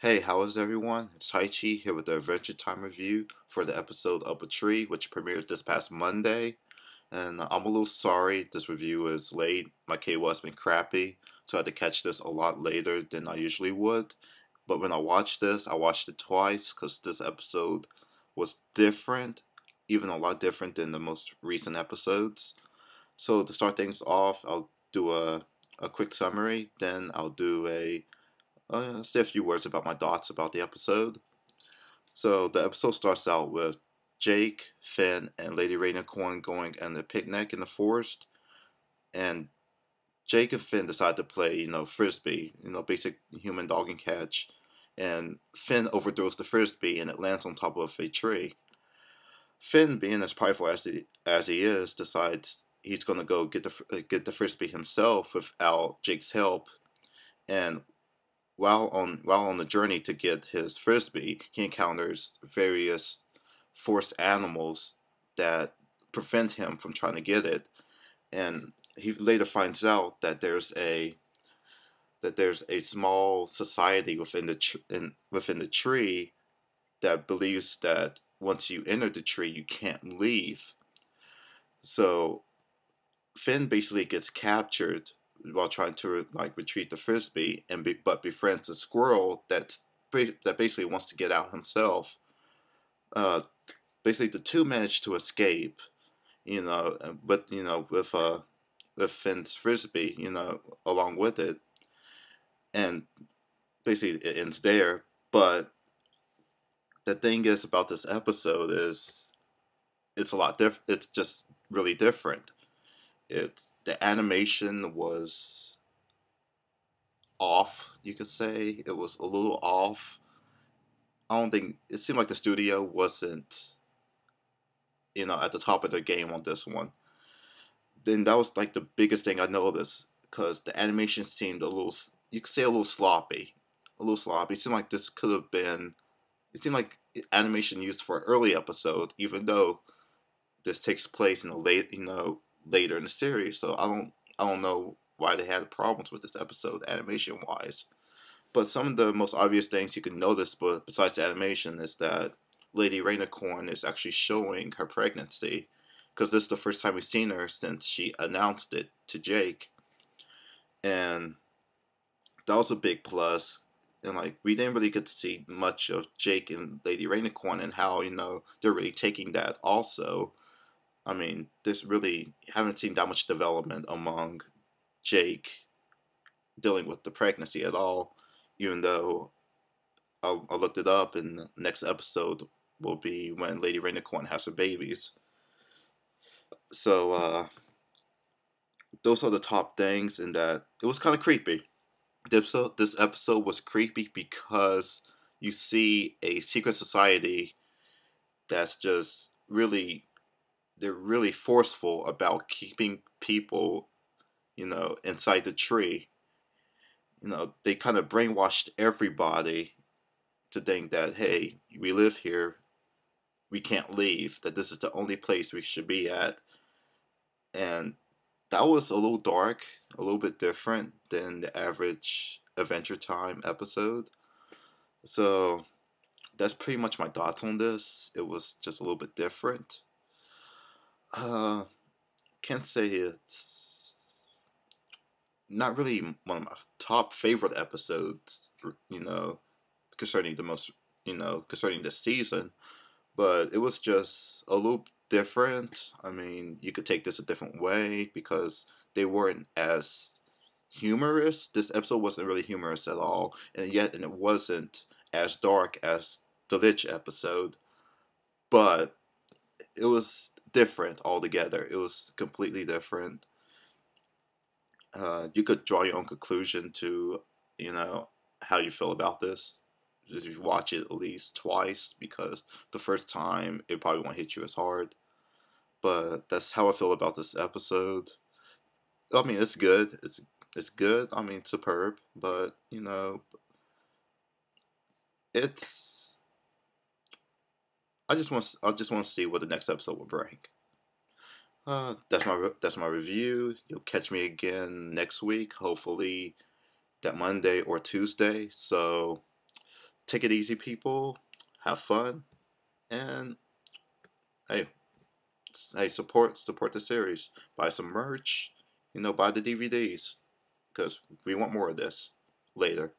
Hey, how is everyone? It's Taichi here with the Adventure Time review for the episode Up a Tree, which premiered this past Monday. And I'm a little sorry this review is late. My cable has been crappy, so I had to catch this a lot later than I usually would. But when I watched this, I watched it twice because this episode was different, even a lot different than the most recent episodes. So to start things off, I'll do a quick summary, then I'll do say a few words about my thoughts about the episode. So the episode starts out with Jake, Finn, and Lady Rainicorn going on a picnic in the forest, and Jake and Finn decide to play, frisbee, basic human dog and catch, and Finn overthrows the frisbee and it lands on top of a tree. Finn, being as prideful as he is, decides he's gonna go get the frisbee himself without Jake's help, and while on the journey to get his frisbee, he encounters various forced animals that prevent him from trying to get it, and he later finds out that there's a small society within the tree that believes that once you enter the tree, you can't leave. So Finn basically gets captured while trying to like retrieve the frisbee, but befriends a squirrel that basically wants to get out himself. Uh, Basically, the two manage to escape, but with Finn's frisbee, along with it, and basically it ends there. But the thing is about this episode is it's a lot different. It's just really different. The animation was off, you could say. It was a little off. I don't think it seemed like the studio wasn't, at the top of their game on this one. Then that was like the biggest thing I noticed because the animation seemed a little, you could say a little sloppy. A little sloppy. It seemed like this could have been, it seemed like animation used for an early episode, even though this takes place in the later in the series. So I don't know why they had problems with this episode animation wise. But some of the most obvious things you can notice, but besides the animation, is that Lady Rainicorn is actually showing her pregnancy, because this is the first time we've seen her since she announced it to Jake, and that was a big plus. And like we didn't really get to see much of Jake and Lady Rainicorn and how they're really taking that. Also, I mean, there's really haven't seen that much development among Jake dealing with the pregnancy at all, even though I looked it up, and the next episode will be when Lady Rainicorn has her babies. So those are the top things, and that it was kind of creepy. This episode was creepy because you see a secret society that's just really they're really forceful about keeping people, inside the tree. They kind of brainwashed everybody to think that hey, we live here, we can't leave, that this is the only place we should be at. And that was a little dark, a little bit different than the average Adventure Time episode. So that's pretty much my thoughts on this. It was just a little bit different. Uh, can't say it's not really one of my top favorite episodes, concerning the most, concerning the season, but it was just a little different. I mean, you could take this a different way because they weren't as humorous. This episode wasn't really humorous at all, and it wasn't as dark as the Lich episode, but it was different altogether. It was completely different. You could draw your own conclusion to, how you feel about this. If you watch it at least twice, because the first time it probably won't hit you as hard. But that's how I feel about this episode. I mean, it's good. It's good. I mean, superb. But it's. I just want to see what the next episode will bring. That's my review. You'll catch me again next week. Hopefully that Monday or Tuesday. So take it easy, people. Have fun, and hey, hey, support the series. Buy some merch. Buy the DVDs because we want more of this later.